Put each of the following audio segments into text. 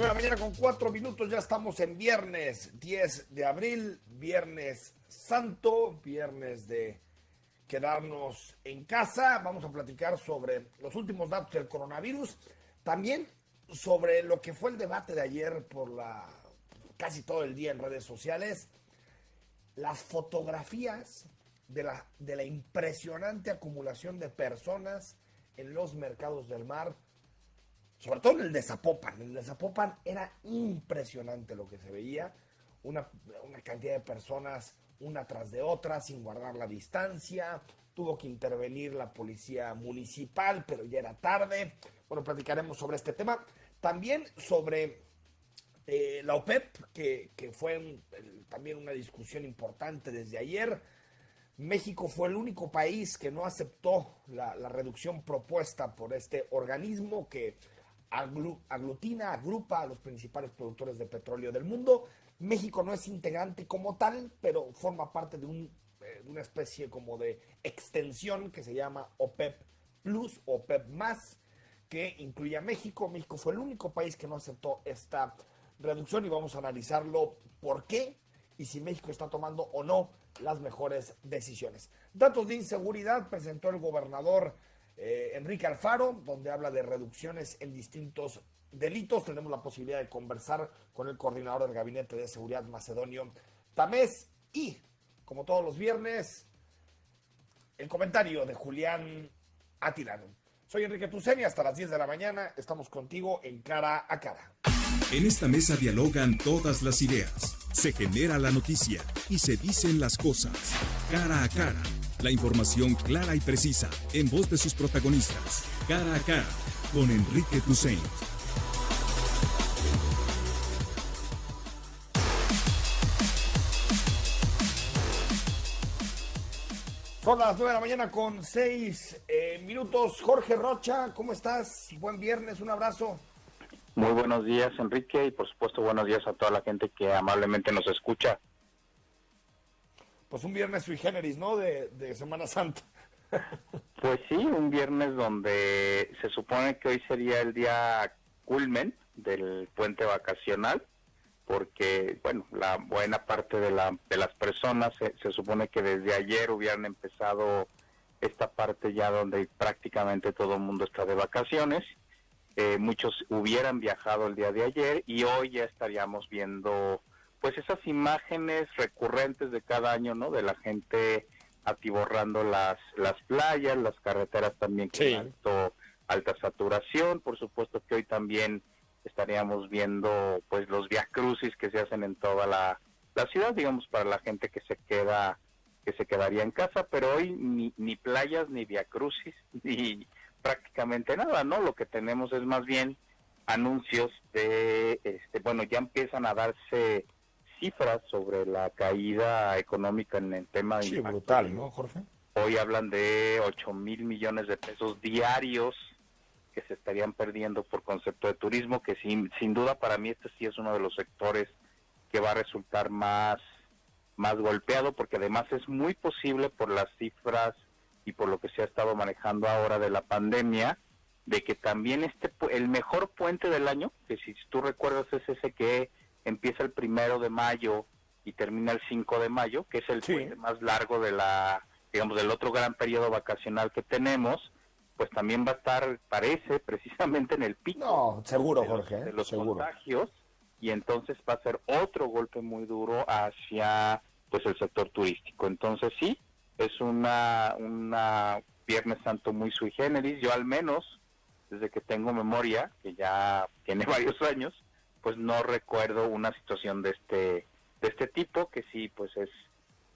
9 de la mañana con 4 minutos, ya estamos en viernes 10 de abril, viernes santo, viernes de quedarnos en casa. Vamos a platicar sobre los últimos datos del coronavirus, también sobre lo que fue el debate de ayer casi todo el día en redes sociales, las fotografías de la impresionante acumulación de personas en los mercados del mar, sobre todo en el de Zapopan. En el de Zapopan era impresionante lo que se veía, una cantidad de personas una tras de otra, sin guardar la distancia. Tuvo que intervenir la policía municipal, pero ya era tarde. Bueno, platicaremos sobre este tema. También sobre la OPEP, que fue también una discusión importante desde ayer. México fue el único país que no aceptó la reducción propuesta por este organismo que agrupa a los principales productores de petróleo del mundo. México no es integrante como tal, pero forma parte de una especie como de extensión que se llama OPEP Plus, OPEP Más, que incluye a México. México fue el único país que no aceptó esta reducción y vamos a analizarlo por qué y si México está tomando o no las mejores decisiones. Datos de inseguridad presentó el gobernador Enrique Alfaro, donde habla de reducciones en distintos delitos. Tenemos la posibilidad de conversar con el coordinador del Gabinete de Seguridad, Macedonio Tamés, y, como todos los viernes, el comentario de Julián Atilano. Soy Enrique Tuceni, hasta las 10 de la mañana estamos contigo en Cara a Cara. En esta mesa dialogan todas las ideas, se genera la noticia y se dicen las cosas. Cara a Cara, la información clara y precisa en voz de sus protagonistas. Cara a Cara, con Enrique Tuceni. Son las 9 de la mañana con 6 minutos. Jorge Rocha, ¿cómo estás? Buen viernes, un abrazo. Muy buenos días, Enrique, y por supuesto buenos días a toda la gente que amablemente nos escucha. Pues un viernes sui generis, ¿no? De Semana Santa. Pues sí, un viernes donde se supone que hoy sería el día culmen del puente vacacional, porque, bueno, la buena parte de las personas se supone que desde ayer hubieran empezado esta parte ya donde prácticamente todo el mundo está de vacaciones. Muchos hubieran viajado el día de ayer y hoy ya estaríamos viendo pues esas imágenes recurrentes de cada año, ¿no? De la gente atiborrando las playas, las carreteras también con alta saturación. Por supuesto que hoy también estaríamos viendo pues los viacrucis que se hacen en toda la ciudad, digamos, para la gente que se quedaría en casa, pero hoy ni playas, ni viacrucis, ni prácticamente nada, ¿no? Lo que tenemos es más bien anuncios de, bueno, ya empiezan a darse cifras sobre la caída económica en el tema de... Sí, brutal, ¿no, Jorge? Hoy hablan de 8,000 millones de pesos diarios que se estarían perdiendo por concepto de turismo, que sin duda para mí este sí es uno de los sectores que va a resultar más golpeado, porque además es muy posible por las cifras y por lo que se ha estado manejando ahora de la pandemia, de que también el mejor puente del año, que si tú recuerdas es ese que empieza el 1 de mayo y termina el 5 de mayo, que es el puente más largo del otro gran periodo vacacional que tenemos, pues también va a estar, parece, precisamente en el pico. No, seguro, Jorge. De los seguro. Contagios, y entonces va a ser otro golpe muy duro hacia pues el sector turístico. Entonces sí, es una Viernes Santo muy sui generis. Yo al menos, desde que tengo memoria, que ya tiene varios años, pues no recuerdo una situación de este tipo, que sí, pues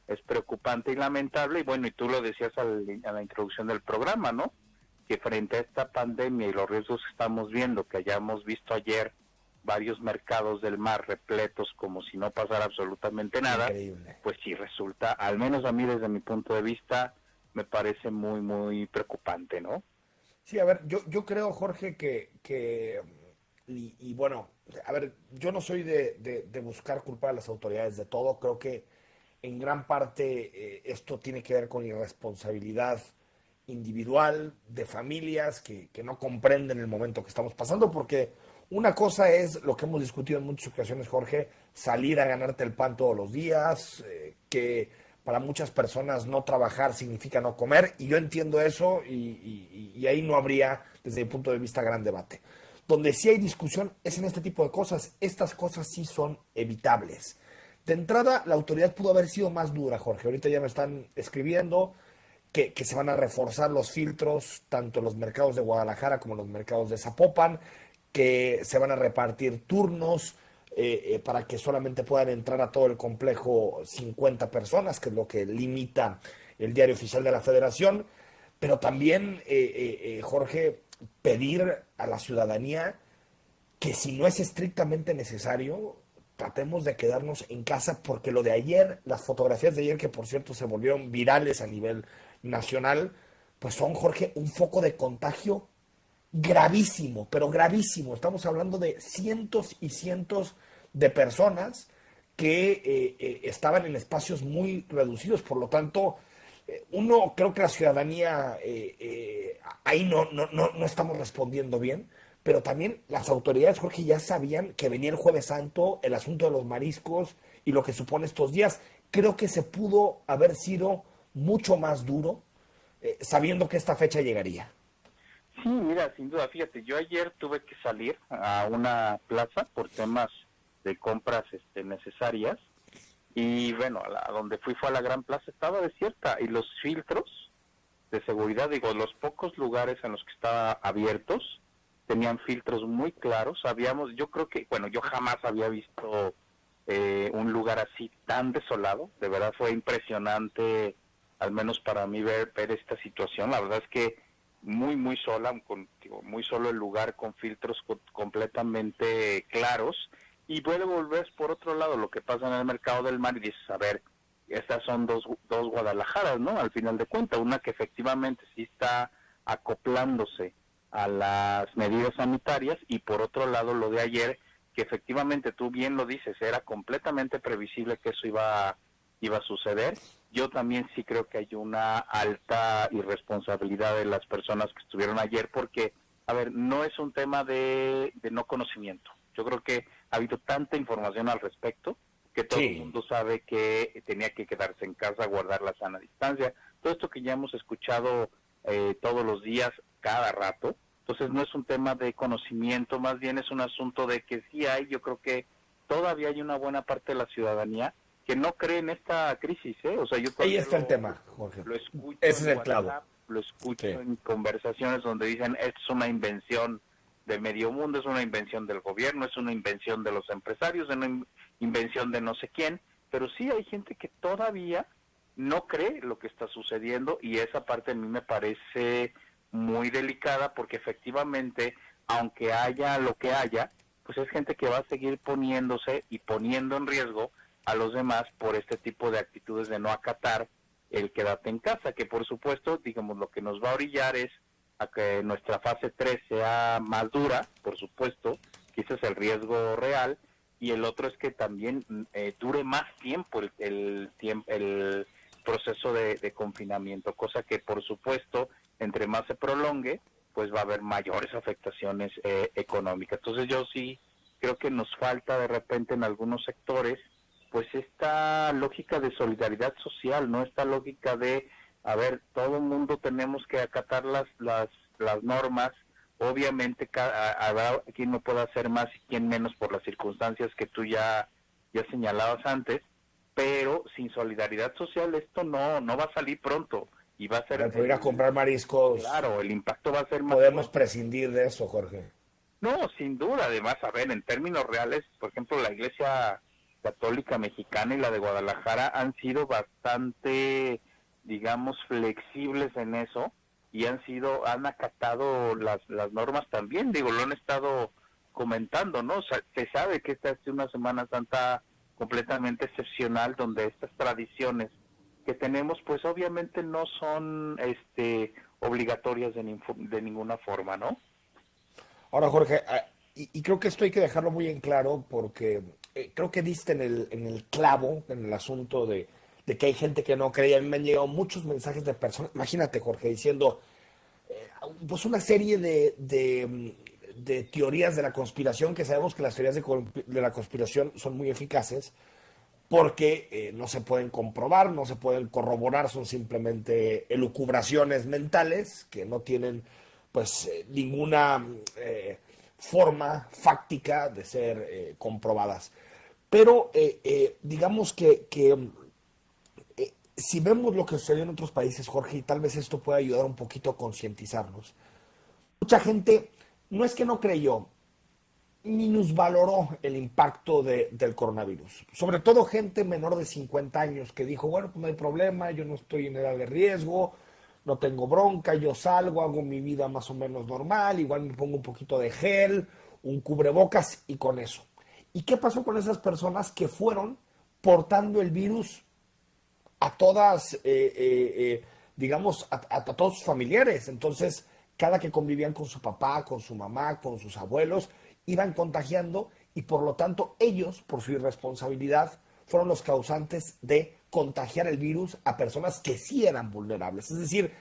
es preocupante y lamentable. Y bueno, y tú lo decías a la introducción del programa, ¿no? Que frente a esta pandemia y los riesgos que estamos viendo, que hayamos visto ayer varios mercados del mar repletos como si no pasara absolutamente nada, increíble. Pues sí resulta, al menos a mí desde mi punto de vista, me parece muy, muy preocupante, ¿no? Sí, a ver, yo creo, Jorge, que y bueno, a ver, yo no soy de buscar culpar a las autoridades de todo. Creo que en gran parte esto tiene que ver con irresponsabilidad individual de familias que no comprenden el momento que estamos pasando, porque Una cosa es lo que hemos discutido en muchas ocasiones, Jorge, salir a ganarte el pan todos los días, que para muchas personas no trabajar significa no comer, y yo entiendo eso y ahí no habría, desde mi punto de vista, gran debate. Donde sí hay discusión es en este tipo de cosas. Estas cosas sí son evitables. De entrada, la autoridad pudo haber sido más dura, Jorge. Ahorita ya me están escribiendo que se van a reforzar los filtros, tanto en los mercados de Guadalajara como en los mercados de Zapopan, que se van a repartir turnos para que solamente puedan entrar a todo el complejo 50 personas, que es lo que limita el diario oficial de la Federación. Pero también, Jorge, pedir a la ciudadanía que si no es estrictamente necesario, tratemos de quedarnos en casa, porque lo de ayer, las fotografías de ayer, que por cierto se volvieron virales a nivel nacional, pues son, Jorge, un foco de contagio gravísimo, pero gravísimo. Estamos hablando de cientos y cientos de personas que estaban en espacios muy reducidos. Por lo tanto, uno, creo que la ciudadanía ahí no estamos respondiendo bien, pero también las autoridades, Jorge, ya sabían que venía el Jueves Santo, el asunto de los mariscos y lo que supone estos días. Creo que se pudo haber sido mucho más duro, sabiendo que esta fecha llegaría. Sí, mira, sin duda, fíjate, yo ayer tuve que salir a una plaza por temas de compras necesarias, y bueno, a donde fue a la Gran Plaza, estaba desierta, y los filtros de seguridad, digo, los pocos lugares en los que estaba abiertos, tenían filtros muy claros. Yo creo que, bueno, yo jamás había visto un lugar así tan desolado. De verdad fue impresionante, al menos para mí, ver esta situación. La verdad es que muy sola, muy solo el lugar, con filtros completamente claros. Y luego volver por otro lado lo que pasa en el mercado del mar y dices, a ver, estas son dos Guadalajaras, ¿no? Al final de cuentas, una que efectivamente sí está acoplándose a las medidas sanitarias, y por otro lado lo de ayer, que efectivamente tú bien lo dices, era completamente previsible que eso iba a suceder. Yo también sí creo que hay una alta irresponsabilidad de las personas que estuvieron ayer, porque, a ver, no es un tema de no conocimiento. Yo creo que ha habido tanta información al respecto que todo el mundo sabe que tenía que quedarse en casa, guardar la sana distancia, todo esto que ya hemos escuchado todos los días, cada rato. Entonces no es un tema de conocimiento, más bien es un asunto de que sí yo creo que todavía hay una buena parte de la ciudadanía que no cree en esta crisis, ¿eh? O sea, yo ahí está el tema, Jorge. Lo escucho, ese es el clavo. Lo escucho en conversaciones donde dicen, esto es una invención de medio mundo, es una invención del gobierno, es una invención de los empresarios, es una invención de no sé quién, pero sí hay gente que todavía no cree lo que está sucediendo, y esa parte a mí me parece muy delicada, porque efectivamente, aunque haya lo que haya, pues es gente que va a seguir poniéndose y poniendo en riesgo a los demás por este tipo de actitudes de no acatar el quédate en casa, que por supuesto, digamos, lo que nos va a orillar es a que nuestra fase 3 sea más dura, por supuesto, que ese es el riesgo real, y el otro es que también dure más tiempo el proceso de confinamiento, cosa que por supuesto, entre más se prolongue, pues va a haber mayores afectaciones económicas. Entonces yo sí creo que nos falta de repente en algunos sectores pues esta lógica de solidaridad social, ¿no? Esta lógica de, a ver, todo el mundo tenemos que acatar las normas. Obviamente habrá quien no pueda hacer más y quien menos por las circunstancias que tú ya señalabas antes, pero sin solidaridad social esto no va a salir pronto, y va a ser... Pero ir a comprar mariscos... Claro, el impacto va a ser más... Podemos prescindir de eso, Jorge. No, sin duda. Además, a ver, en términos reales, por ejemplo, la Iglesia Católica Mexicana y la de Guadalajara han sido bastante, digamos, flexibles en eso, y han acatado las normas también. Digo, lo han estado comentando, ¿no? O sea, se sabe que esta es una Semana Santa completamente excepcional, donde estas tradiciones que tenemos, pues obviamente no son obligatorias de ninguna forma, ¿no? Ahora, Jorge, y creo que esto hay que dejarlo muy en claro, porque creo que diste en el clavo, en el asunto de que hay gente que no cree. A mí me han llegado muchos mensajes de personas, imagínate, Jorge, diciendo, pues una serie de de teorías de la conspiración, que sabemos que las teorías de la conspiración son muy eficaces, porque no se pueden comprobar, no se pueden corroborar, son simplemente elucubraciones mentales que no tienen pues ninguna forma fáctica de ser comprobadas. Pero digamos que si vemos lo que sucedió en otros países, Jorge, y tal vez esto pueda ayudar un poquito a concientizarnos, mucha gente no es que no creyó, minusvaloró el impacto del coronavirus. Sobre todo gente menor de 50 años que dijo, bueno, pues no hay problema, yo no estoy en edad de riesgo, no tengo bronca, yo salgo, hago mi vida más o menos normal, igual me pongo un poquito de gel, un cubrebocas y con eso. ¿Y qué pasó con esas personas que fueron portando el virus a todas, digamos, a todos sus familiares? Entonces, cada que convivían con su papá, con su mamá, con sus abuelos, iban contagiando y por lo tanto ellos, por su irresponsabilidad, fueron los causantes de contagiar el virus a personas que sí eran vulnerables. Es decir,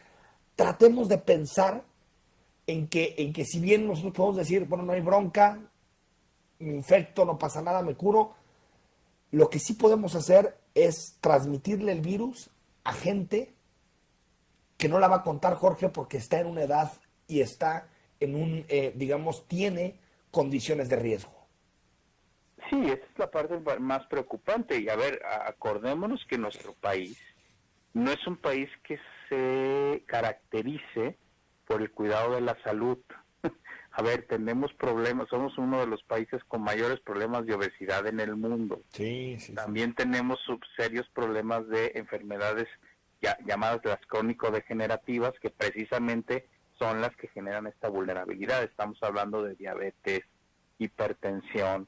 tratemos de pensar en que si bien nosotros podemos decir, bueno, no hay bronca, me infecto, no pasa nada, me curo, lo que sí podemos hacer es transmitirle el virus a gente que no la va a contar, Jorge, porque está en una edad y está en un, digamos, tiene condiciones de riesgo. Sí, esa es la parte más preocupante. Y a ver, acordémonos que nuestro país no es un país que se caracterice por el cuidado de la salud. A ver, tenemos problemas, somos uno de los países con mayores problemas de obesidad en el mundo. Sí, sí. También tenemos serios problemas de enfermedades llamadas las crónico-degenerativas, que precisamente son las que generan esta vulnerabilidad. Estamos hablando de diabetes, hipertensión,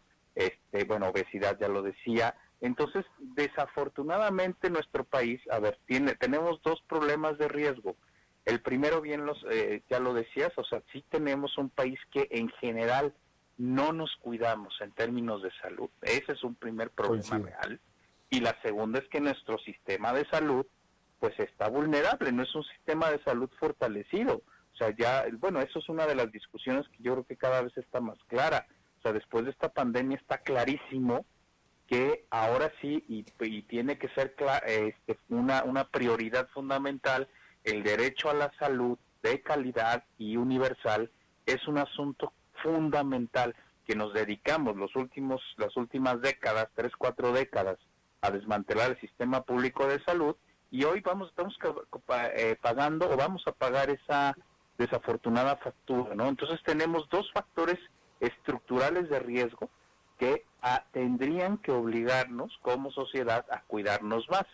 obesidad, ya lo decía. Entonces, desafortunadamente nuestro país, a ver, tenemos dos problemas de riesgo. El primero, ya lo decías, o sea, sí tenemos un país que en general no nos cuidamos en términos de salud. Ese es un primer problema real. Y la segunda es que nuestro sistema de salud, pues está vulnerable, no es un sistema de salud fortalecido. O sea, eso es una de las discusiones que yo creo que cada vez está más clara. O sea, después de esta pandemia está clarísimo que ahora sí, y tiene que ser una prioridad fundamental, el derecho a la salud de calidad y universal es un asunto fundamental que nos dedicamos las últimas décadas, 3, 4 décadas, a desmantelar el sistema público de salud, y hoy estamos pagando o vamos a pagar esa desafortunada factura, ¿no? Entonces tenemos dos factores estructurales de riesgo que tendrían que obligarnos como sociedad a cuidarnos más.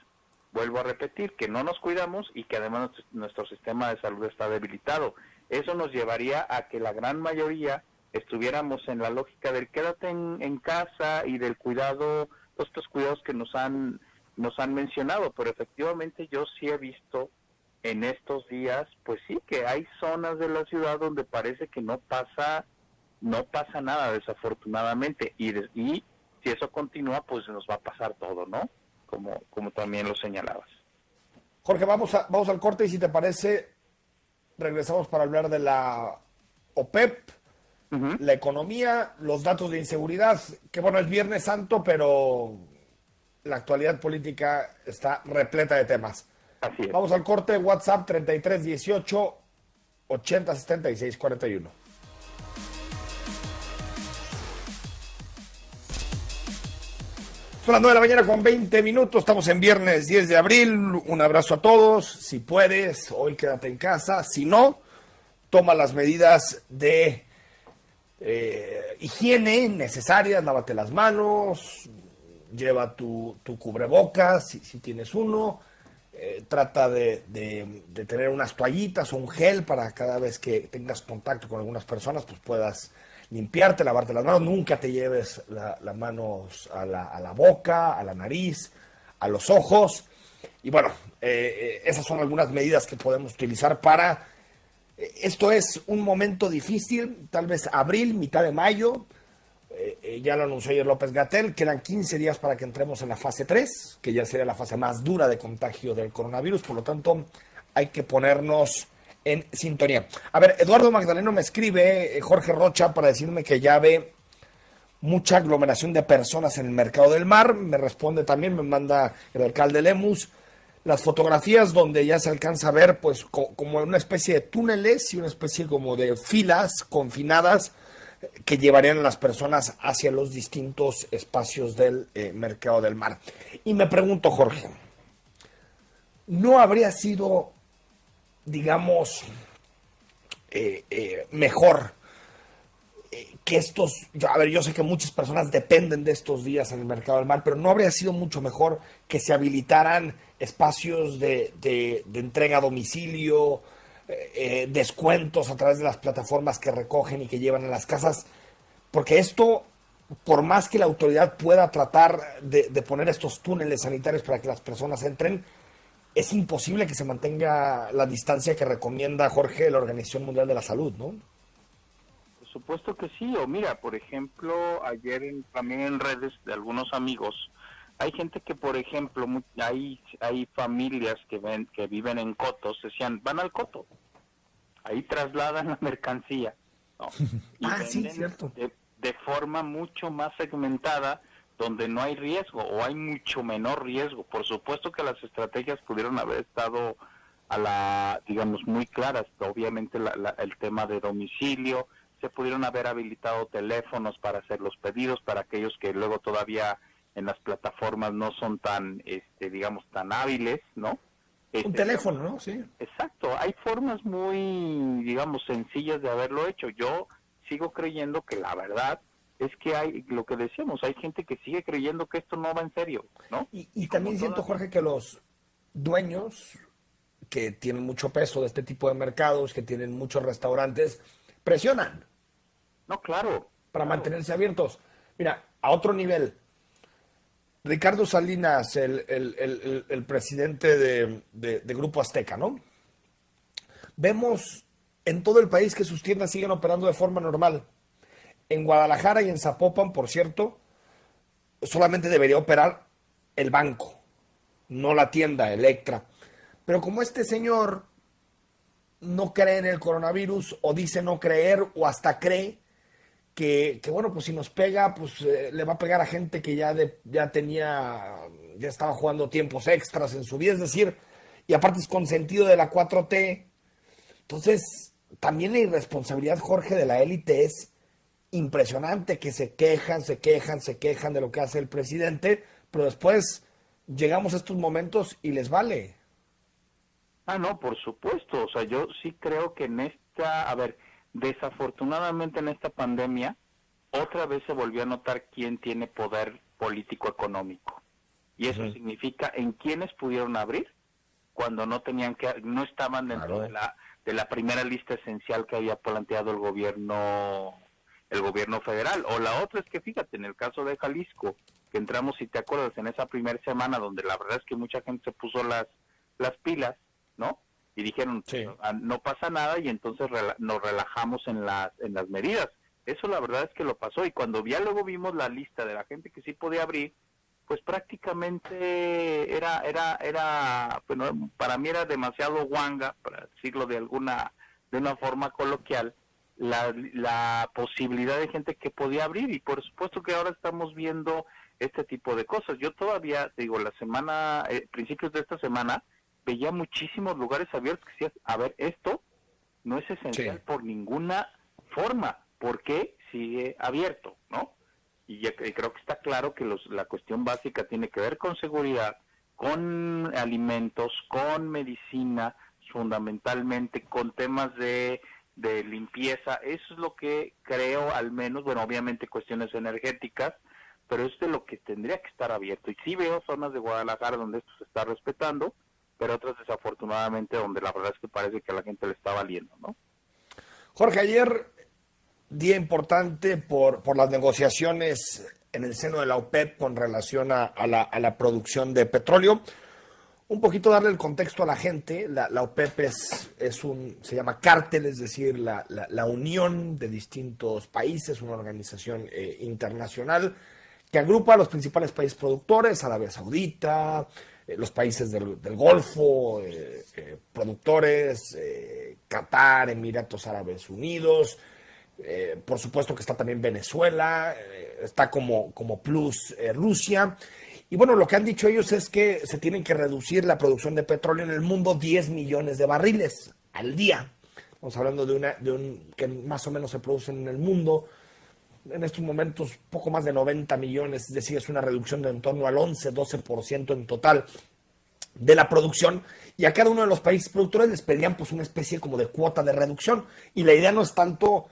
Vuelvo a repetir, que no nos cuidamos y que además nuestro sistema de salud está debilitado. Eso nos llevaría a que la gran mayoría estuviéramos en la lógica del quédate en casa y del cuidado, todos estos cuidados que nos han mencionado, pero efectivamente yo sí he visto en estos días, pues sí, que hay zonas de la ciudad donde parece que no pasa nada, desafortunadamente, y si eso continúa, pues nos va a pasar todo, ¿no? Como también lo señalabas. Jorge, vamos al corte y si te parece, regresamos para hablar de la OPEP, la economía, los datos de inseguridad, que bueno, es Viernes Santo, pero la actualidad política está repleta de temas. Así es. Vamos al corte, WhatsApp 3318 8076 41. Son las 9 de la mañana con 20 minutos, estamos en viernes 10 de abril, un abrazo a todos, si puedes, hoy quédate en casa, si no, toma las medidas de higiene necesarias, lávate las manos, lleva tu cubrebocas si tienes uno, trata de tener unas toallitas o un gel para cada vez que tengas contacto con algunas personas, pues puedas limpiarte, lavarte las manos, nunca te lleves las manos a la boca, a la nariz, a los ojos. Y bueno, esas son algunas medidas que podemos utilizar para... Esto es un momento difícil, tal vez abril, mitad de mayo, ya lo anunció ayer López-Gatell, quedan 15 días para que entremos en la fase 3, que ya sería la fase más dura de contagio del coronavirus, por lo tanto hay que ponernos en sintonía. A ver, Eduardo Magdaleno me escribe, Jorge Rocha, para decirme que ya ve mucha aglomeración de personas en el Mercado del Mar. Me responde también, me manda el alcalde Lemus las fotografías donde ya se alcanza a ver pues como una especie de túneles y una especie como de filas confinadas que llevarían a las personas hacia los distintos espacios del Mercado del Mar. Y me pregunto, Jorge, ¿no habría sido, digamos, mejor que yo sé que muchas personas dependen de estos días en el Mercado del Mar, pero no habría sido mucho mejor que se habilitaran espacios de entrega a domicilio, descuentos a través de las plataformas que recogen y que llevan a las casas? Porque esto, por más que la autoridad pueda tratar de poner estos túneles sanitarios para que las personas entren, es imposible que se mantenga la distancia que recomienda, Jorge, la Organización Mundial de la Salud, ¿no? Por supuesto que sí. O mira, por ejemplo, ayer también en redes de algunos amigos, hay gente que, por ejemplo, hay familias que viven en cotos, decían, van al coto, ahí trasladan la mercancía, ¿no? Y sí, cierto. de forma mucho más segmentada, donde no hay riesgo o hay mucho menor riesgo. Por supuesto que las estrategias pudieron haber estado digamos, muy claras. Obviamente el tema de domicilio, se pudieron haber habilitado teléfonos para hacer los pedidos para aquellos que luego todavía en las plataformas no son tan, digamos, tan hábiles, ¿no? Un teléfono, ¿no? Sí. Exacto. Hay formas muy, digamos, sencillas de haberlo hecho. Yo sigo creyendo que la verdad es que hay, lo que decíamos, hay gente que sigue creyendo que esto no va en serio, ¿no? Y también siento, Jorge, que los dueños que tienen mucho peso de este tipo de mercados, que tienen muchos restaurantes, presionan. No, claro. Para mantenerse abiertos. Mira, a otro nivel, Ricardo Salinas, el presidente de Grupo Azteca, ¿no? Vemos en todo el país que sus tiendas siguen operando de forma normal. En Guadalajara y en Zapopan, por cierto, solamente debería operar el banco, no la tienda, Electra. Pero como este señor no cree en el coronavirus, o dice no creer, o hasta cree que bueno, pues si nos pega, pues le va a pegar a gente que ya estaba jugando tiempos extras en su vida, es decir, y aparte es consentido de la 4T. Entonces, también la irresponsabilidad, Jorge, de la élite es impresionante, que se quejan de lo que hace el presidente, pero después llegamos a estos momentos y les vale. No, por supuesto. O sea, yo sí creo que desafortunadamente en esta pandemia, otra vez se volvió a notar quién tiene poder político económico. Y eso significa en quiénes pudieron abrir cuando no estaban dentro de la primera lista esencial que había planteado el gobierno federal. O la otra es que, fíjate, en el caso de Jalisco, que entramos, si te acuerdas, en esa primera semana donde la verdad es que mucha gente se puso las pilas, ¿no? Y dijeron, sí, no pasa nada, y entonces nos relajamos en las medidas. Eso la verdad es que lo pasó, y cuando ya luego vimos la lista de la gente que sí podía abrir, pues prácticamente era bueno, para mí era demasiado guanga, para decirlo de una forma coloquial, la posibilidad de gente que podía abrir, y por supuesto que ahora estamos viendo este tipo de cosas. Yo todavía, digo, principios de esta semana, veía muchísimos lugares abiertos que decían, a ver, esto no es esencial por ninguna forma, ¿por qué sigue abierto, no? Y creo que está claro que la cuestión básica tiene que ver con seguridad, con alimentos, con medicina, fundamentalmente con temas de limpieza. Eso es lo que creo, al menos, bueno, obviamente cuestiones energéticas, pero es de lo que tendría que estar abierto. Y sí veo zonas de Guadalajara donde esto se está respetando, pero otras desafortunadamente donde la verdad es que parece que a la gente le está valiendo, ¿no? Jorge, ayer, día importante por las negociaciones en el seno de la OPEP con relación a la producción de petróleo. Un poquito darle el contexto a la gente. La OPEP se llama cártel, es decir, la unión de distintos países, una organización internacional que agrupa a los principales países productores, Arabia Saudita, los países del Golfo, productores, Qatar, Emiratos Árabes Unidos, por supuesto que está también Venezuela, está como plus Rusia. Y bueno, lo que han dicho ellos es que se tienen que reducir la producción de petróleo en el mundo 10 millones de barriles al día. Estamos hablando que más o menos se producen en el mundo en estos momentos poco más de 90 millones, es decir, es una reducción de en torno al 11-12% en total de la producción, y a cada uno de los países productores les pedían pues una especie como de cuota de reducción, y la idea no es tanto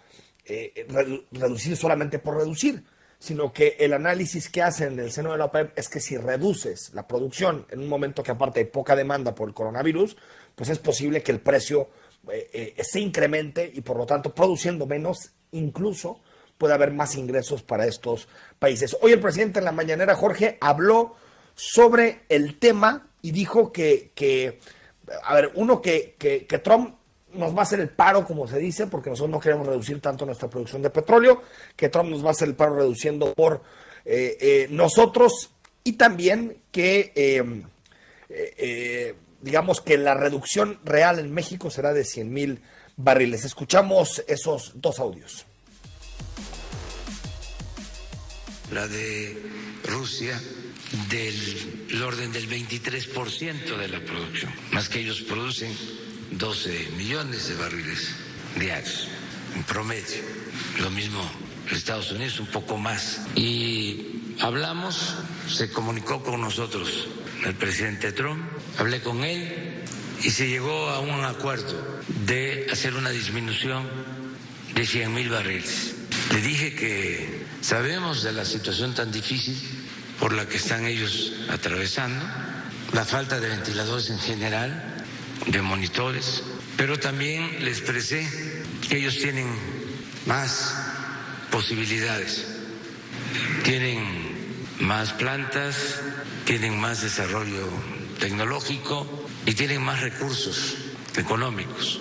reducir solamente por reducir, sino que el análisis que hacen en el seno de la OPEP es que si reduces la producción en un momento que aparte hay poca demanda por el coronavirus, pues es posible que el precio se incremente y por lo tanto produciendo menos incluso puede haber más ingresos para estos países. Hoy el presidente en la mañanera, Jorge, habló sobre el tema y dijo que Trump nos va a hacer el paro, como se dice, porque nosotros no queremos reducir tanto nuestra producción de petróleo, que Trump nos va a hacer el paro reduciendo por nosotros, y también que digamos que la reducción real en México será de 100,000 barriles. Escuchamos esos dos audios. La de Rusia del orden del 23% de la producción, más que ellos producen 12 millones de barriles diarios en promedio. Lo mismo Estados Unidos, un poco más. Y hablamos, se comunicó con nosotros el presidente Trump, hablé con él y se llegó a un acuerdo de hacer una disminución de 100,000 barriles. Le dije que sabemos de la situación tan difícil por la que están ellos atravesando, la falta de ventiladores en general, de monitores, pero también le expresé que ellos tienen más posibilidades, tienen más plantas, tienen más desarrollo tecnológico y tienen más recursos económicos.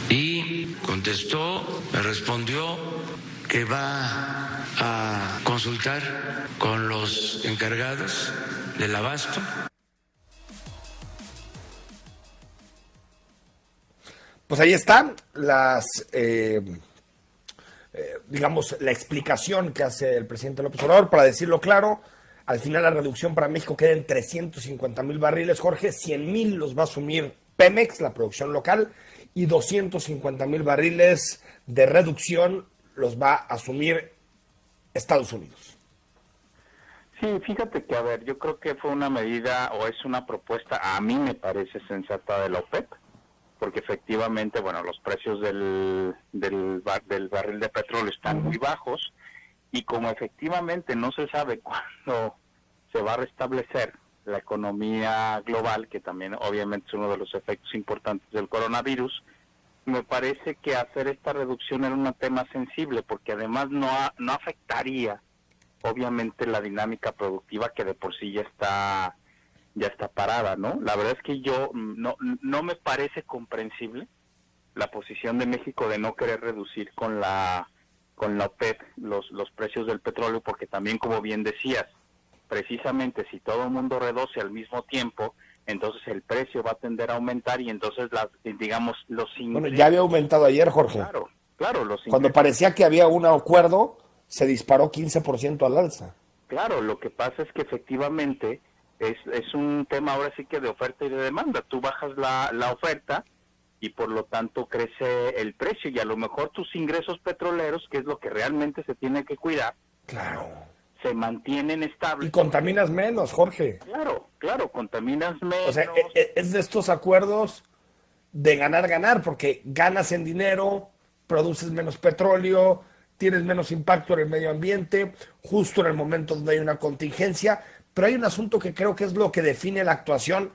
Y contestó, me respondió que va a consultar con los encargados del abasto. Pues ahí están digamos, la explicación que hace el presidente López Obrador. Para decirlo claro, al final la reducción para México queda en 350,000 barriles, Jorge. 100,000 los va a asumir Pemex, la producción local, y 250,000 barriles de reducción los va a asumir Estados Unidos. Sí, fíjate que, yo creo que fue una medida o es una propuesta, a mí me parece sensata de la OPEP, porque efectivamente, los precios del barril de petróleo están muy bajos, y como efectivamente no se sabe cuándo se va a restablecer la economía global, que también obviamente es uno de los efectos importantes del coronavirus, me parece que hacer esta reducción era un tema sensible, porque además no afectaría obviamente la dinámica productiva, que de por sí ya está parada, ¿no? La verdad es que yo no me parece comprensible la posición de México de no querer reducir con la OPEP los precios del petróleo, porque también, como bien decías, precisamente si todo el mundo reduce al mismo tiempo, entonces el precio va a tender a aumentar, y entonces los ingresos... Bueno, ya había aumentado ayer, Jorge. Claro, los ingresos... Cuando parecía que había un acuerdo, se disparó 15% al alza. Claro, lo que pasa es que efectivamente es un tema ahora sí que de oferta y de demanda. Tú bajas la oferta y por lo tanto crece el precio, y a lo mejor tus ingresos petroleros, que es lo que realmente se tiene que cuidar, claro, se mantienen estables. Y contaminas menos, Jorge. Claro, contaminas menos. O sea, es de estos acuerdos de ganar, porque ganas en dinero, produces menos petróleo, tienes menos impacto en el medio ambiente, justo en el momento donde hay una contingencia. Pero hay un asunto que creo que es lo que define la actuación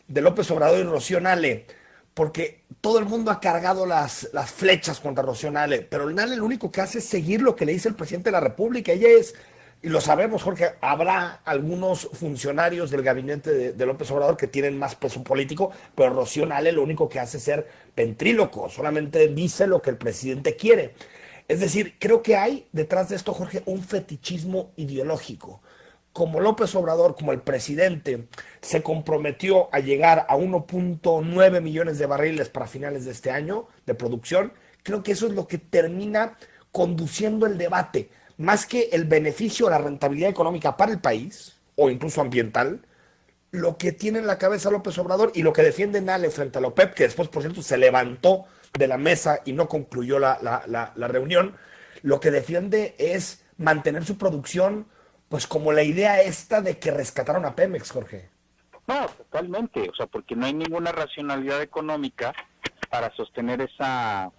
de López Obrador y Rocío Nale, porque todo el mundo ha cargado las flechas contra Rocío Nale, pero Nale lo único que hace es seguir lo que le dice el presidente de la República. Ella es, y lo sabemos, Jorge, habrá algunos funcionarios del gabinete de López Obrador que tienen más peso político, pero Rocío Nale lo único que hace es ser ventríloco, solamente dice lo que el presidente quiere. Es decir, creo que hay detrás de esto, Jorge, un fetichismo ideológico, como López Obrador, como el presidente, se comprometió a llegar a 1.9 millones de barriles para finales de este año de producción, creo que eso es lo que termina conduciendo el debate, más que el beneficio o la rentabilidad económica para el país, o incluso ambiental, lo que tiene en la cabeza López Obrador y lo que defiende Nale frente a la OPEP, que después, por cierto, se levantó de la mesa y no concluyó la reunión, lo que defiende es mantener su producción, pues como la idea esta de que rescataron a Pemex, Jorge. No, totalmente, o sea, porque no hay ninguna racionalidad económica para sostener esa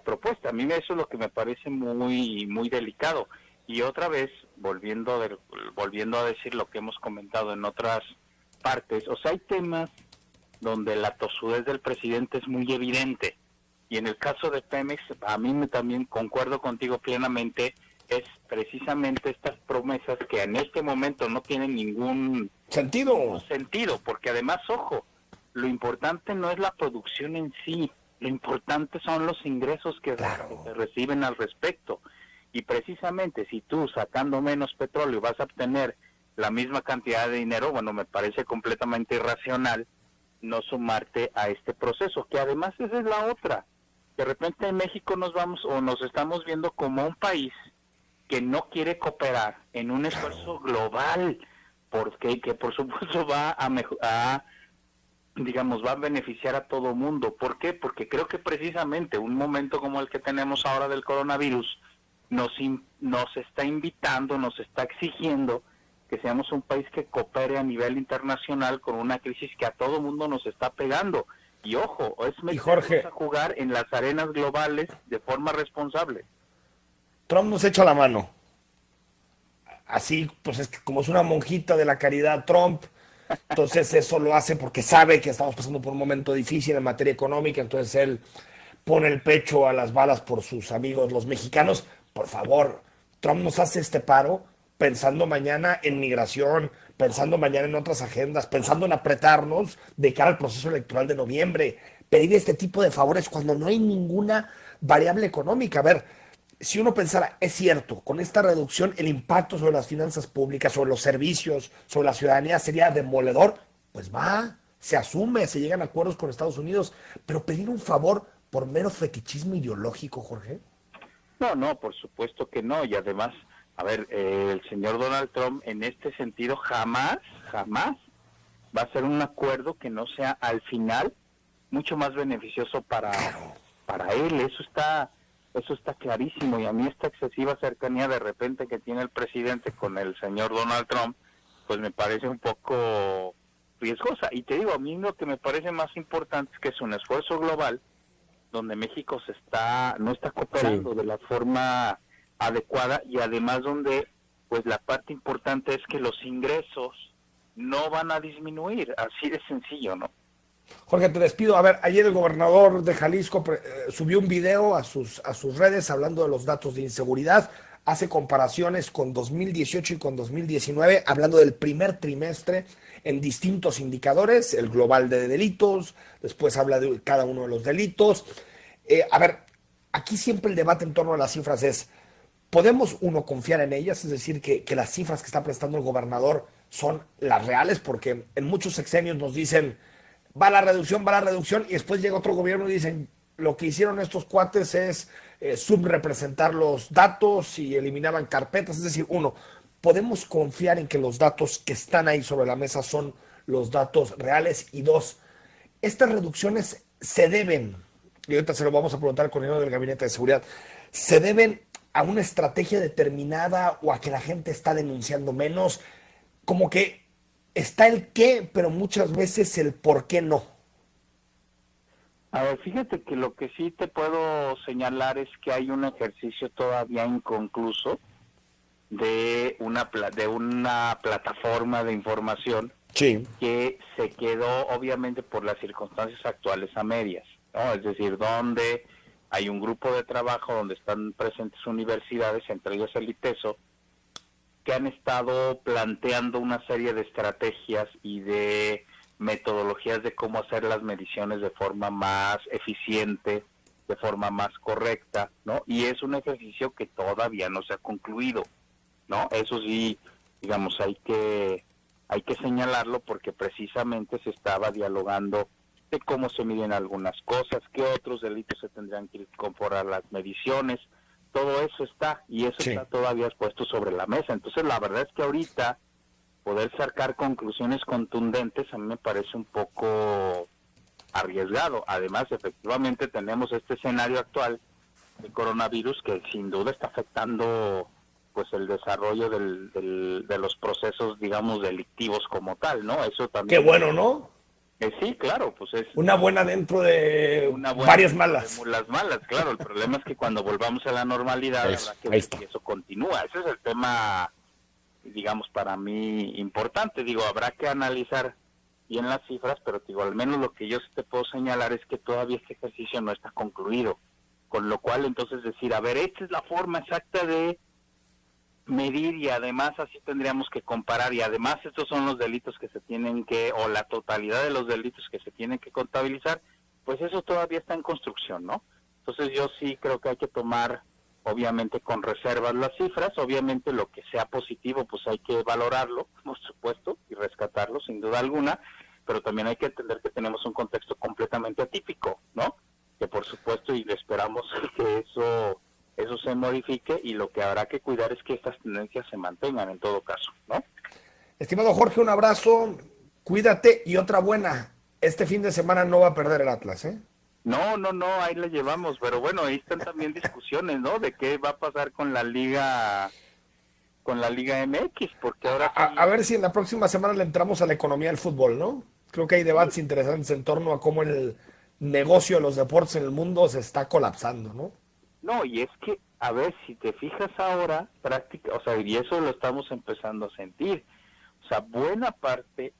propuesta. A mí eso es lo que me parece muy muy delicado. Y otra vez, volviendo a decir lo que hemos comentado en otras partes, o sea, hay temas donde la tosudez del presidente es muy evidente. Y en el caso de Pemex, a mí también concuerdo contigo plenamente, es precisamente estas promesas que en este momento no tienen ningún sentido, porque además, ojo, lo importante no es la producción en sí, lo importante son los ingresos que se reciben al respecto. Y precisamente si tú sacando menos petróleo vas a obtener la misma cantidad de dinero, bueno, me parece completamente irracional no sumarte a este proceso, que además esa es la otra. De repente en México nos estamos viendo como un país que no quiere cooperar en un esfuerzo global, porque que por supuesto va a beneficiar a todo mundo. ¿Por qué? Porque creo que precisamente un momento como el que tenemos ahora del coronavirus nos está invitando, nos está exigiendo que seamos un país que coopere a nivel internacional con una crisis que a todo mundo nos está pegando. Y ojo, es meternos a jugar en las arenas globales de forma responsable. Trump nos echa la mano. Así, pues es que como es una monjita de la caridad Trump, entonces eso lo hace porque sabe que estamos pasando por un momento difícil en materia económica, entonces él pone el pecho a las balas por sus amigos los mexicanos. Por favor, Trump nos hace este paro pensando mañana en migración, pensando mañana en otras agendas, pensando en apretarnos de cara al proceso electoral de noviembre, pedir este tipo de favores cuando no hay ninguna variable económica. A ver, si uno pensara, es cierto, con esta reducción el impacto sobre las finanzas públicas, sobre los servicios, sobre la ciudadanía sería demoledor, pues se asume, se llegan a acuerdos con Estados Unidos, pero pedir un favor por mero fetichismo ideológico, Jorge. No, por supuesto que no, y además, a ver, el señor Donald Trump en este sentido jamás va a ser un acuerdo que no sea al final mucho más beneficioso para él. Eso está clarísimo, y a mí esta excesiva cercanía de repente que tiene el presidente con el señor Donald Trump, pues me parece un poco riesgosa. Y te digo, a mí lo que me parece más importante es que es un esfuerzo global donde México no está cooperando de la forma adecuada, y además donde pues la parte importante es que los ingresos no van a disminuir, así de sencillo, ¿no? Jorge, te despido. A ver, ayer el gobernador de Jalisco subió un video a sus redes hablando de los datos de inseguridad, hace comparaciones con 2018 y con 2019, hablando del primer trimestre en distintos indicadores, el global de delitos, después habla de cada uno de los delitos. A ver, aquí siempre el debate en torno a las cifras es, ¿podemos uno confiar en ellas? Es decir, que las cifras que está prestando el gobernador son las reales, porque en muchos sexenios nos dicen, va la reducción, y después llega otro gobierno y dicen, lo que hicieron estos cuates es subrepresentar los datos y eliminaban carpetas. Es decir, uno, ¿podemos confiar en que los datos que están ahí sobre la mesa son los datos reales? Y dos, estas reducciones se deben, y ahorita se lo vamos a preguntar al coordinador del Gabinete de Seguridad, ¿se deben a una estrategia determinada o a que la gente está denunciando menos? Como que está el qué, pero muchas veces el por qué no. A ver, fíjate que lo que sí te puedo señalar es que hay un ejercicio todavía inconcluso de una plataforma de información que se quedó obviamente por las circunstancias actuales a medias, ¿no? Es decir, donde hay un grupo de trabajo donde están presentes universidades, entre ellas el ITESO, que han estado planteando una serie de estrategias y de metodologías de cómo hacer las mediciones de forma más eficiente, de forma más correcta, ¿no? Y es un ejercicio que todavía no se ha concluido, ¿no? Eso sí, digamos, hay que señalarlo porque precisamente se estaba dialogando de cómo se miden algunas cosas, qué otros delitos se tendrían que incorporar a las mediciones, todo eso está, y eso está todavía puesto sobre la mesa. Entonces la verdad es que ahorita poder sacar conclusiones contundentes a mí me parece un poco arriesgado. Además, efectivamente tenemos este escenario actual de coronavirus que sin duda está afectando pues el desarrollo de los procesos, digamos, delictivos como tal, ¿no? Eso también. Qué bueno, ¿no? Sí, claro, pues es una buena dentro de varias malas. De las malas, claro. El problema es que cuando volvamos a la normalidad habrá que ver si eso continúa. Ese es el tema, digamos, para mí importante. Digo, habrá que analizar bien las cifras, pero digo, al menos lo que yo sí te puedo señalar es que todavía este ejercicio no está concluido. Con lo cual, entonces, decir, a ver, esta es la forma exacta de medir y además así tendríamos que comparar y además estos son los delitos que se tienen que, o la totalidad de los delitos que se tienen que contabilizar, pues eso todavía está en construcción, ¿no? Entonces yo sí creo que hay que tomar, obviamente con reservas las cifras, obviamente lo que sea positivo pues hay que valorarlo, por supuesto, y rescatarlo sin duda alguna, pero también hay que entender que tenemos un contexto completamente atípico, ¿no? Que por supuesto y esperamos que eso se modifique y lo que habrá que cuidar es que estas tendencias se mantengan en todo caso, ¿no? Estimado Jorge, un abrazo, cuídate y otra buena. Este fin de semana no va a perder el Atlas, ¿eh? No, ahí la llevamos, pero bueno, ahí están también discusiones, ¿no? De qué va a pasar con la Liga MX, porque ahora a ver si en la próxima semana le entramos a la economía del fútbol, ¿no? Creo que hay debates interesantes en torno a cómo el negocio de los deportes en el mundo se está colapsando, ¿no? No, y es que, a ver, si te fijas ahora, o sea, y eso lo estamos empezando a sentir. O sea, buena parte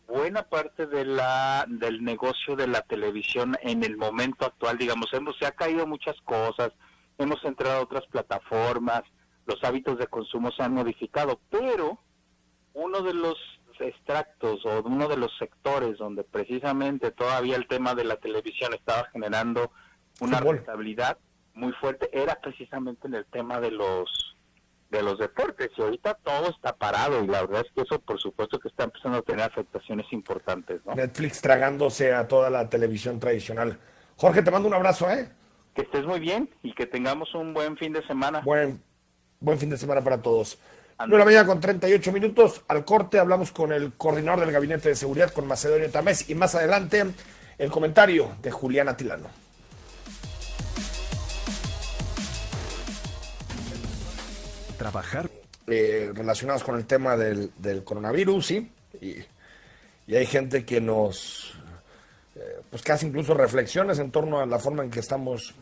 del negocio de la televisión en el momento actual, digamos, se ha caído muchas cosas, hemos entrado a otras plataformas, los hábitos de consumo se han modificado, pero uno de los extractos o uno de los sectores donde precisamente todavía el tema de la televisión estaba generando una rentabilidad muy fuerte era precisamente en el tema de los deportes, y ahorita todo está parado y la verdad es que eso por supuesto que está empezando a tener afectaciones importantes, ¿no? Netflix tragándose a toda la televisión tradicional. Jorge, te mando un abrazo, ¿eh? Que estés muy bien y que tengamos un buen fin de semana. Buen fin de semana para todos. 9:38 con 38 minutos, al corte hablamos con el coordinador del Gabinete de Seguridad, con Macedonio Tamés, y más adelante el comentario de Julián Atilano. Trabajar. Relacionados con el tema del coronavirus, ¿sí? Y hay gente que nos, pues que hace incluso reflexiones en torno a la forma en que estamos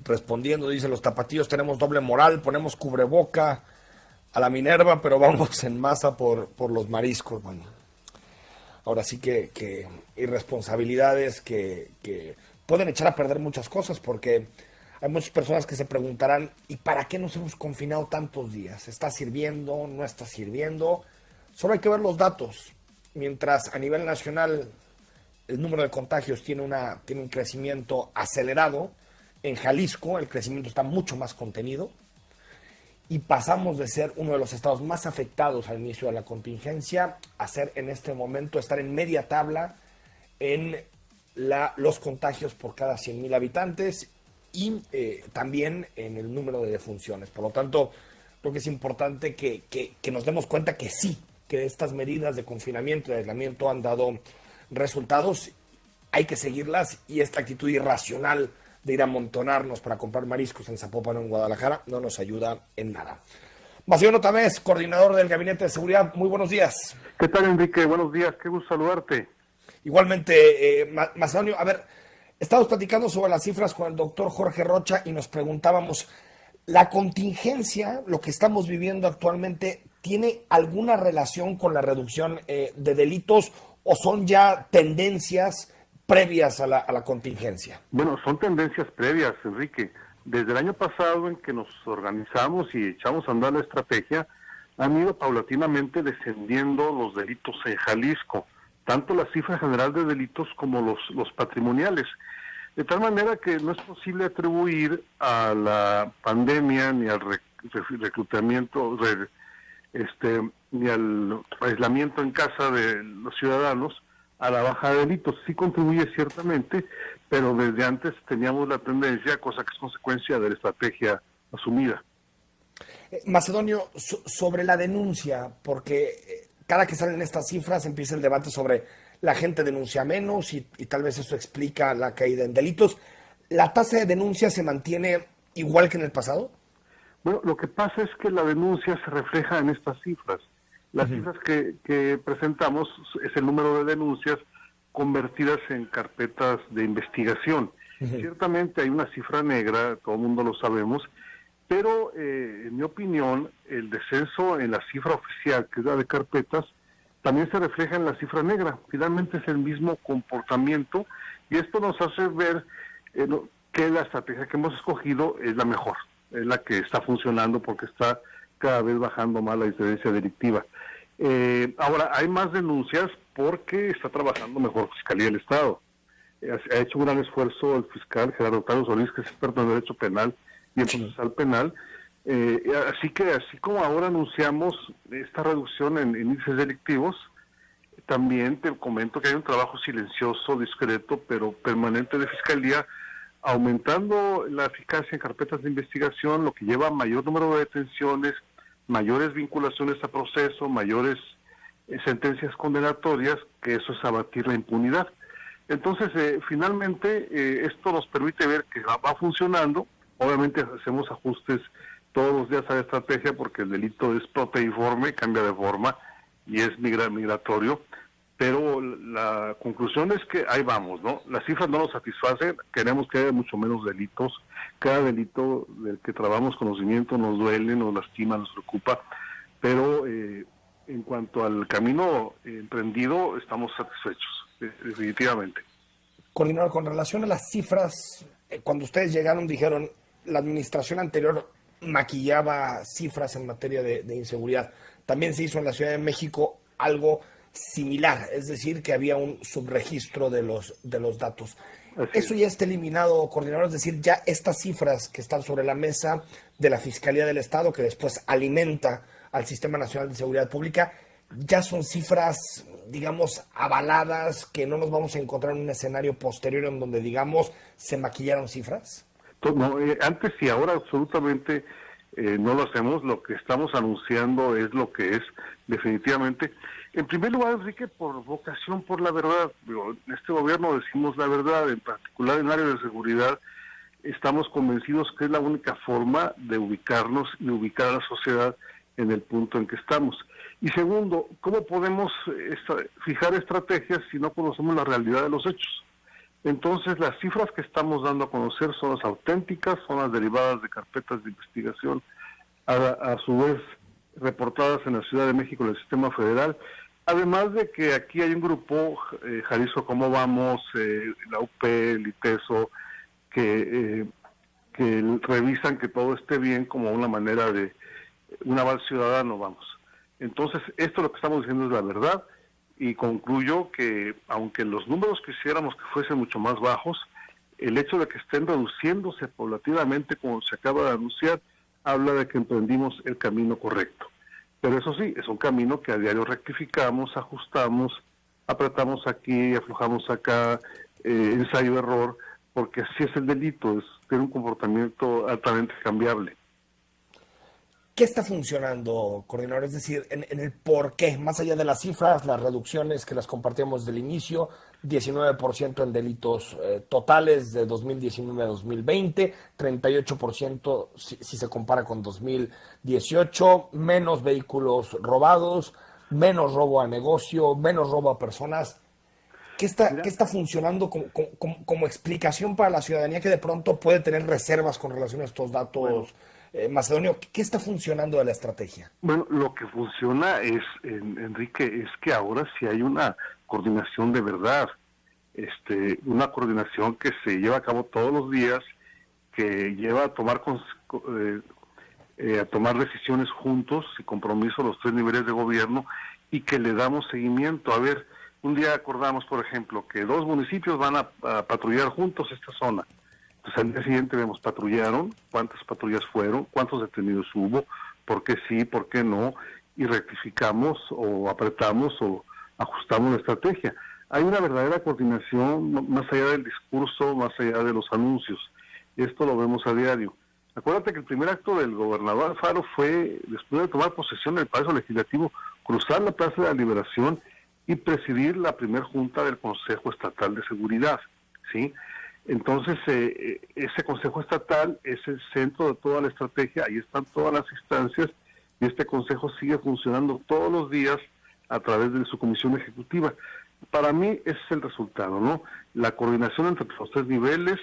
respondiendo. Dice, los tapatíos tenemos doble moral, ponemos cubreboca a la Minerva, pero vamos en masa por los mariscos. Bueno, ahora sí que irresponsabilidades que pueden echar a perder muchas cosas, porque hay muchas personas que se preguntarán, ¿y para qué nos hemos confinado tantos días? ¿Está sirviendo? ¿No está sirviendo? Solo hay que ver los datos. Mientras a nivel nacional el número de contagios tiene un crecimiento acelerado, en Jalisco el crecimiento está mucho más contenido y pasamos de ser uno de los estados más afectados al inicio de la contingencia a ser en este momento, estar en media tabla en los contagios por cada 100,000 habitantes y también en el número de defunciones. Por lo tanto, creo que es importante que nos demos cuenta que sí, que estas medidas de confinamiento y de aislamiento han dado resultados, hay que seguirlas, y esta actitud irracional de ir a amontonarnos para comprar mariscos en Zapopan o en Guadalajara no nos ayuda en nada. Macedonio Tamés, coordinador del Gabinete de Seguridad, muy buenos días. ¿Qué tal, Enrique? Buenos días, qué gusto saludarte. Igualmente, Macedonio, a ver, estamos platicando sobre las cifras con el doctor Jorge Rocha y nos preguntábamos, ¿la contingencia, lo que estamos viviendo actualmente, tiene alguna relación con la reducción de delitos o son ya tendencias previas a la contingencia? Bueno, son tendencias previas, Enrique. Desde el año pasado en que nos organizamos y echamos a andar la estrategia, han ido paulatinamente descendiendo los delitos en Jalisco, tanto la cifra general de delitos como los patrimoniales. De tal manera que no es posible atribuir a la pandemia ni al reclutamiento, ni al aislamiento en casa de los ciudadanos a la baja de delitos. Sí contribuye ciertamente, pero desde antes teníamos la tendencia, cosa que es consecuencia de la estrategia asumida. Macedonio, sobre la denuncia, porque cada que salen estas cifras empieza el debate sobre la gente denuncia menos y tal vez eso explica la caída en delitos. ¿La tasa de denuncia se mantiene igual que en el pasado? Bueno, lo que pasa es que la denuncia se refleja en estas cifras. Las cifras que presentamos es el número de denuncias convertidas en carpetas de investigación. Ciertamente hay una cifra negra, todo el mundo lo sabemos, pero en mi opinión el descenso en la cifra oficial, que es la de carpetas, también se refleja en la cifra negra. Finalmente es el mismo comportamiento y esto nos hace ver que la estrategia que hemos escogido es la mejor, es la que está funcionando porque está cada vez bajando más la incidencia delictiva. Ahora, hay más denuncias porque está trabajando mejor Fiscalía del Estado. Ha hecho un gran esfuerzo el fiscal Gerardo Octavio Solís, que es experto en derecho penal y en procesal penal. Así que, así como ahora anunciamos esta reducción en índices delictivos, también te comento que hay un trabajo silencioso, discreto, pero permanente de Fiscalía, aumentando la eficacia en carpetas de investigación, lo que lleva a mayor número de detenciones, mayores vinculaciones a proceso, mayores sentencias condenatorias, que eso es abatir la impunidad. Entonces, finalmente, esto nos permite ver que va funcionando. Obviamente hacemos ajustes todos los días a la estrategia porque el delito es proteiforme, cambia de forma y es migratorio, pero la conclusión es que ahí vamos, ¿no? Las cifras no nos satisfacen, queremos que haya mucho menos delitos. Cada delito del que trabajamos conocimiento nos duele, nos lastima, nos preocupa, pero en cuanto al camino emprendido, estamos satisfechos, definitivamente. Coordinador, con relación a las cifras, cuando ustedes llegaron dijeron, la administración anterior maquillaba cifras en materia de inseguridad. También se hizo en la Ciudad de México algo similar, es decir, que había un subregistro de los datos. Eso ya está eliminado, coordinador, es decir, ya estas cifras que están sobre la mesa de la Fiscalía del Estado, que después alimenta al Sistema Nacional de Seguridad Pública, ya son cifras, digamos, avaladas, que no nos vamos a encontrar en un escenario posterior en donde, digamos, se maquillaron cifras. No, antes y ahora absolutamente no lo hacemos. Lo que estamos anunciando es lo que es definitivamente. En primer lugar, Enrique, por vocación por la verdad. En este gobierno decimos la verdad, en particular en el área de seguridad, estamos convencidos que es la única forma de ubicarnos y ubicar a la sociedad en el punto en que estamos. Y segundo, ¿cómo podemos fijar estrategias si no conocemos la realidad de los hechos? Entonces, las cifras que estamos dando a conocer son las auténticas, son las derivadas de carpetas de investigación, a su vez reportadas en la Ciudad de México en el sistema federal, además de que aquí hay un grupo, Jalisco Cómo Vamos, la UP, el ITESO, que revisan que todo esté bien como una manera de un aval ciudadano, vamos. Entonces, esto lo que estamos diciendo es la verdad, y concluyo que, aunque los números quisiéramos que fuesen mucho más bajos, el hecho de que estén reduciéndose paulatinamente, como se acaba de anunciar, habla de que emprendimos el camino correcto. Pero eso sí, es un camino que a diario rectificamos, ajustamos, apretamos aquí, aflojamos acá, ensayo-error, porque así es el delito, tiene un comportamiento altamente cambiable. ¿Qué está funcionando, coordinador? Es decir, en el por qué, más allá de las cifras, las reducciones que las compartíamos del inicio, 19% en delitos totales de 2019 a 2020, 38% si se compara con 2018, menos vehículos robados, menos robo a negocio, menos robo a personas. ¿Qué está funcionando como explicación para la ciudadanía que de pronto puede tener reservas con relación a estos datos? Bueno, Macedonio, ¿qué está funcionando de la estrategia? Bueno, lo que funciona es, Enrique, es que ahora sí hay una coordinación de verdad, una coordinación que se lleva a cabo todos los días, que lleva a tomar decisiones juntos y compromiso a los tres niveles de gobierno y que le damos seguimiento. A ver, un día acordamos, por ejemplo, que 2 municipios van a patrullar juntos esta zona. Entonces, al día siguiente vemos, patrullaron, cuántas patrullas fueron, cuántos detenidos hubo, por qué sí, por qué no, y rectificamos o apretamos o ajustamos la estrategia. Hay una verdadera coordinación más allá del discurso, más allá de los anuncios. Esto lo vemos a diario. Acuérdate que el primer acto del gobernador Alfaro fue, después de tomar posesión del Palacio Legislativo, cruzar la Plaza de la Liberación y presidir la primera junta del Consejo Estatal de Seguridad, ¿sí? Entonces, ese Consejo Estatal es el centro de toda la estrategia, ahí están todas las instancias, y este Consejo sigue funcionando todos los días a través de su comisión ejecutiva. Para mí, ese es el resultado, ¿no? La coordinación entre los tres niveles,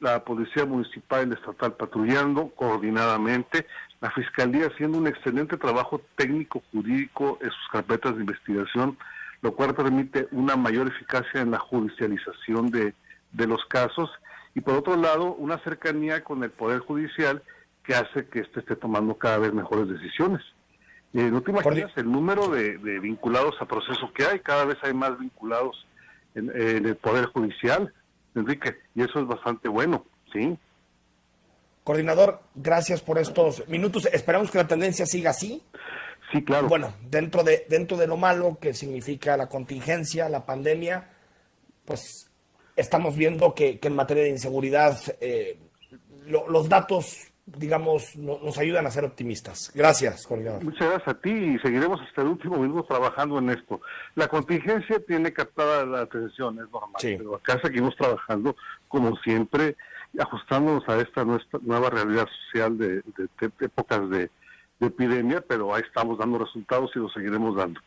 la Policía Municipal y la Estatal patrullando coordinadamente, la Fiscalía haciendo un excelente trabajo técnico-jurídico en sus carpetas de investigación, lo cual permite una mayor eficacia en la judicialización de los casos, y por otro lado, una cercanía con el Poder Judicial que hace que esté tomando cada vez mejores decisiones. No te imaginas el número de vinculados a proceso que hay, cada vez hay más vinculados en el Poder Judicial, Enrique, y eso es bastante bueno, ¿sí? Coordinador, gracias por estos minutos. Esperamos que la tendencia siga así. Sí, claro. Bueno, dentro de lo malo que significa la contingencia, la pandemia, pues estamos viendo que en materia de inseguridad los datos, digamos, nos ayudan a ser optimistas. Gracias, coordinador. Muchas gracias a ti y seguiremos hasta el último minuto trabajando en esto. La contingencia tiene captada la atención, es normal, sí, pero acá seguimos trabajando como siempre, ajustándonos a esta nueva realidad social de épocas de epidemia, pero ahí estamos dando resultados y los seguiremos dando.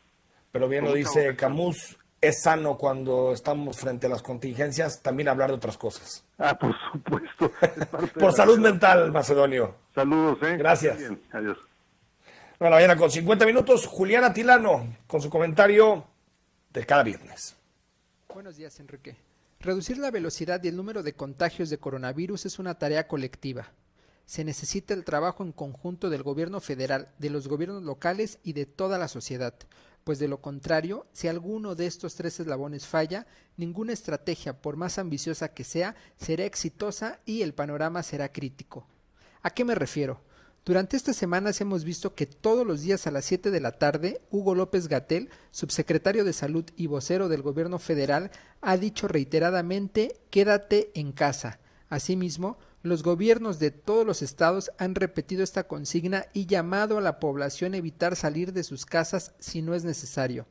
Pero bien lo dice Camus, es sano cuando estamos frente a las contingencias también hablar de otras cosas. Por supuesto. Por salud mental, Macedonio. Saludos, Gracias. Bien, adiós. Bueno, mañana con 50 minutos, Juliana Tilano, con su comentario de cada viernes. Buenos días, Enrique. Reducir la velocidad y el número de contagios de coronavirus es una tarea colectiva. Se necesita el trabajo en conjunto del gobierno federal, de los gobiernos locales y de toda la sociedad, pues de lo contrario, si alguno de estos tres eslabones falla, ninguna estrategia, por más ambiciosa que sea, será exitosa y el panorama será crítico. ¿A qué me refiero? Durante estas semanas hemos visto que todos los días a las 7 de la tarde, Hugo López-Gatell, subsecretario de Salud y vocero del gobierno federal, ha dicho reiteradamente, quédate en casa. Asimismo, los gobiernos de todos los estados han repetido esta consigna y llamado a la población a evitar salir de sus casas si no es necesario.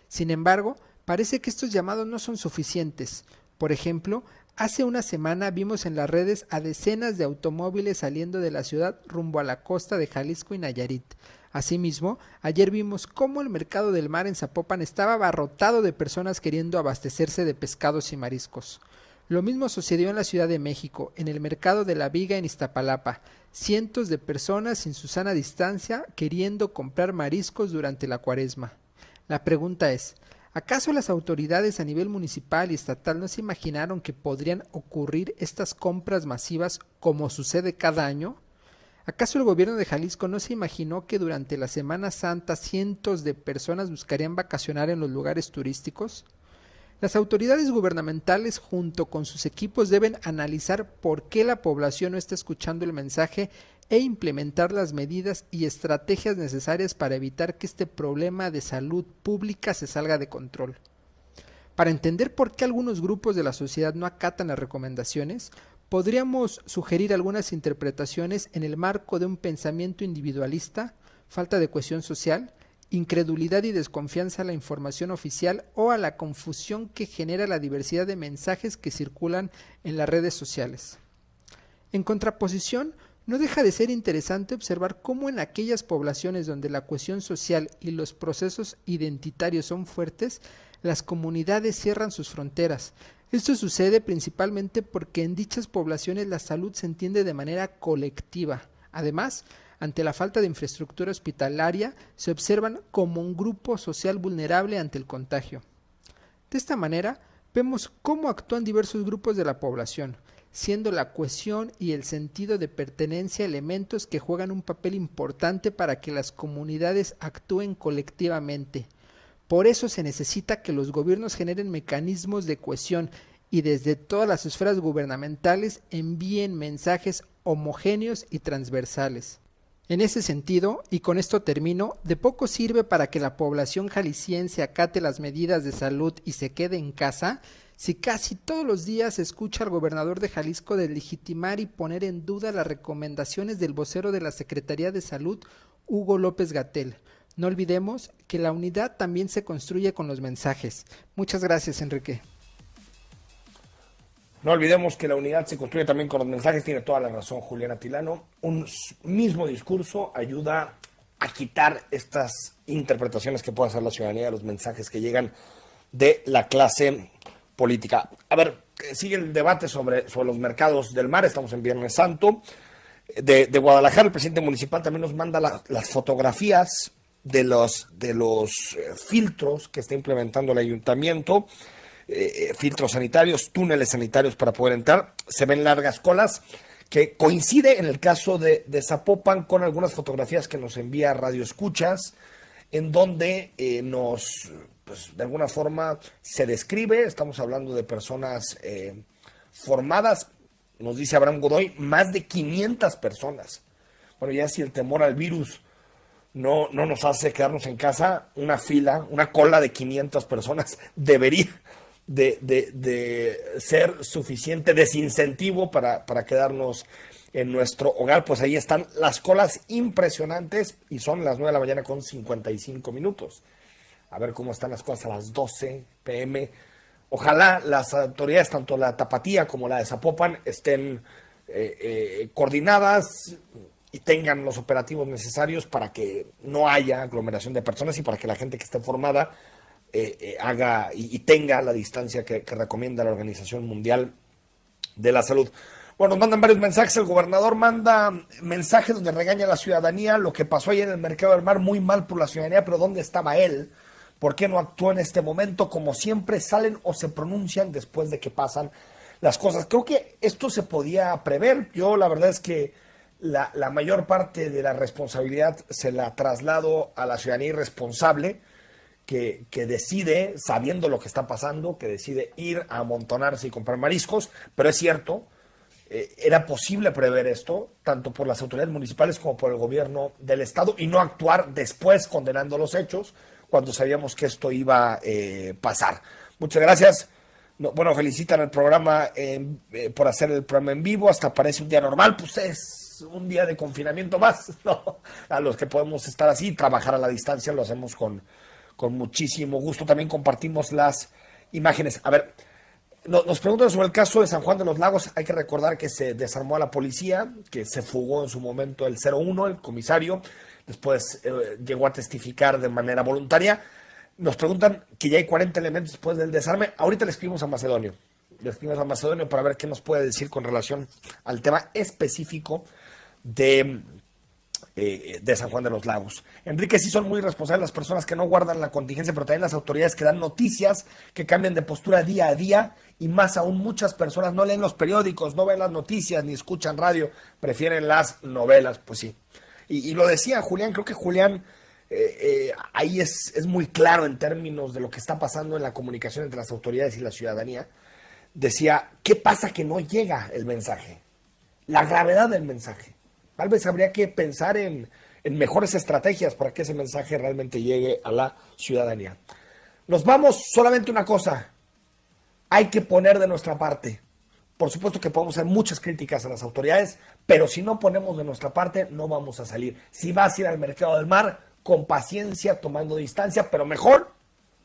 Sin embargo, parece que estos llamados no son suficientes. Por ejemplo, hace una semana vimos en las redes a decenas de automóviles saliendo de la ciudad rumbo a la costa de Jalisco y Nayarit. Asimismo, ayer vimos cómo el mercado del mar en Zapopan estaba abarrotado de personas queriendo abastecerse de pescados y mariscos. Lo mismo sucedió en la Ciudad de México, en el mercado de la Viga en Iztapalapa. Cientos de personas sin su sana distancia queriendo comprar mariscos durante la Cuaresma. La pregunta es, ¿acaso las autoridades a nivel municipal y estatal no se imaginaron que podrían ocurrir estas compras masivas como sucede cada año? ¿Acaso el gobierno de Jalisco no se imaginó que durante la Semana Santa cientos de personas buscarían vacacionar en los lugares turísticos? Las autoridades gubernamentales junto con sus equipos deben analizar por qué la población no está escuchando el mensaje e implementar las medidas y estrategias necesarias para evitar que este problema de salud pública se salga de control. Para entender por qué algunos grupos de la sociedad no acatan las recomendaciones, podríamos sugerir algunas interpretaciones en el marco de un pensamiento individualista, falta de cohesión social, incredulidad y desconfianza a la información oficial o a la confusión que genera la diversidad de mensajes que circulan en las redes sociales. En contraposición, no deja de ser interesante observar cómo en aquellas poblaciones donde la cohesión social y los procesos identitarios son fuertes, las comunidades cierran sus fronteras. Esto sucede principalmente porque en dichas poblaciones la salud se entiende de manera colectiva. Además, ante la falta de infraestructura hospitalaria, se observan como un grupo social vulnerable ante el contagio. De esta manera, vemos cómo actúan diversos grupos de la población, siendo la cohesión y el sentido de pertenencia elementos que juegan un papel importante para que las comunidades actúen colectivamente. Por eso se necesita que los gobiernos generen mecanismos de cohesión y desde todas las esferas gubernamentales envíen mensajes homogéneos y transversales. En ese sentido, y con esto termino, de poco sirve para que la población jalisciense acate las medidas de salud y se quede en casa, si casi todos los días se escucha al gobernador de Jalisco deslegitimar y poner en duda las recomendaciones del vocero de la Secretaría de Salud, Hugo López-Gatell. No olvidemos que la unidad también se construye con los mensajes. Muchas gracias, Enrique. No olvidemos que la unidad se construye también con los mensajes. Tiene toda la razón Julián Atilano. Un mismo discurso ayuda a quitar estas interpretaciones que puede hacer la ciudadanía de los mensajes que llegan de la clase política. A ver, sigue el debate sobre los mercados del mar. Estamos en Viernes Santo. De Guadalajara, el presidente municipal también nos manda las fotografías de los filtros que está implementando el ayuntamiento. Filtros sanitarios, túneles sanitarios para poder entrar. Se ven largas colas, que coincide en el caso de Zapopan con algunas fotografías que nos envía Radio Escuchas, en donde pues, de alguna forma se describe, estamos hablando de personas formadas, nos dice Abraham Godoy, más de 500 personas. Bueno, ya si el temor al virus no nos hace quedarnos en casa, una fila, una cola de 500 personas debería de ser suficiente desincentivo para quedarnos en nuestro hogar. Pues ahí están las colas impresionantes y son las 9 de la mañana con 55 minutos. A ver cómo están las cosas a las 12 p.m. Ojalá las autoridades, tanto la Tapatía como la de Zapopan, estén coordinadas y tengan los operativos necesarios para que no haya aglomeración de personas y para que la gente que esté formada haga y tenga la distancia que recomienda la Organización Mundial de la Salud. Bueno, nos mandan varios mensajes. El gobernador manda mensaje donde regaña a la ciudadanía. Lo que pasó ayer en el Mercado del Mar, muy mal por la ciudadanía, pero ¿dónde estaba él? ¿Por qué no actuó en este momento? Como siempre salen o se pronuncian después de que pasan las cosas. Creo que esto se podía prever. Yo la verdad es que la mayor parte de la responsabilidad se la traslado a la ciudadanía irresponsable, que decide, sabiendo lo que está pasando, que decide ir a amontonarse y comprar mariscos. Pero es cierto, era posible prever esto, tanto por las autoridades municipales como por el gobierno del estado, y no actuar después condenando los hechos cuando sabíamos que esto iba a pasar. Muchas gracias. Bueno, felicitan al programa por hacer el programa en vivo. Hasta parece un día normal, pues es un día de confinamiento más, ¿no? A los que podemos estar así, trabajar a la distancia, lo hacemos con muchísimo gusto. También compartimos las imágenes. A ver, nos preguntan sobre el caso de San Juan de los Lagos. Hay que recordar que se desarmó a la policía, que se fugó en su momento el 01, el comisario. Después llegó a testificar de manera voluntaria. Nos preguntan que ya hay 40 elementos después del desarme. Ahorita le escribimos a Macedonio. Le escribimos a Macedonio para ver qué nos puede decir con relación al tema específico de San Juan de los Lagos. Enrique, sí son muy responsables las personas que no guardan la contingencia, pero también las autoridades que dan noticias, que cambian de postura día a día, y más aún muchas personas no leen los periódicos, no ven las noticias, ni escuchan radio, prefieren las novelas. Pues sí. Y lo decía Julián, creo que Julián ahí es muy claro en términos de lo que está pasando en la comunicación entre las autoridades y la ciudadanía. Decía, ¿qué pasa que no llega el mensaje? La gravedad del mensaje. Tal vez habría que pensar en mejores estrategias para que ese mensaje realmente llegue a la ciudadanía. Nos vamos, solamente una cosa, hay que poner de nuestra parte. Por supuesto que podemos hacer muchas críticas a las autoridades, pero si no ponemos de nuestra parte, no vamos a salir. Si vas a ir al Mercado del Mar, con paciencia, tomando distancia, pero mejor,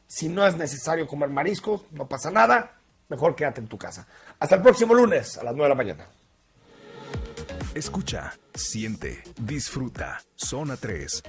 si no es necesario comer mariscos, no pasa nada, mejor quédate en tu casa. Hasta el próximo lunes a las 9 de la mañana. Escucha, siente, disfruta. Zona 3.